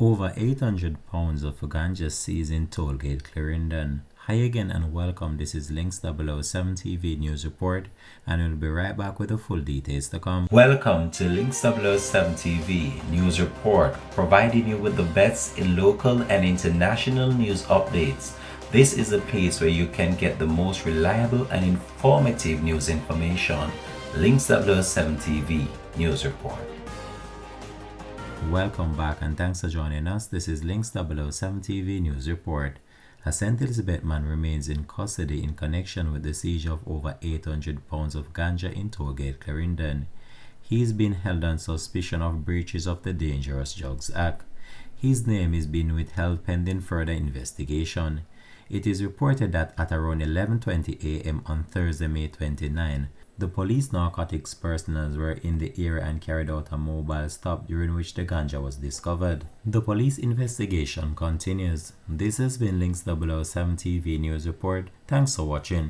Over 800 pounds of ganja seized in tollgate Clarendon. Hi again and welcome. This is Links 007 TV News Report, and we'll be right back with the full details to come. Welcome to Links 007 TV News Report, providing you with the best in local and international news updates. This is a place where you can get the most reliable and informative news information. Links 007 TV News Report. Welcome back and thanks for joining us. This is Links 007 TV News Report. A St. Elizabeth man remains in custody in connection with the seizure of over 800 pounds of ganja in tollgate Clarendon. He is being held on suspicion of breaches of the Dangerous Drugs Act. His name is being withheld pending further investigation. It is reported that at around 11:20 a.m. on Thursday, May 29, the police narcotics personnel were in the area and carried out a mobile stop during which the ganja was discovered. The police investigation continues. This has been Links 007 TV News Report. Thanks for watching.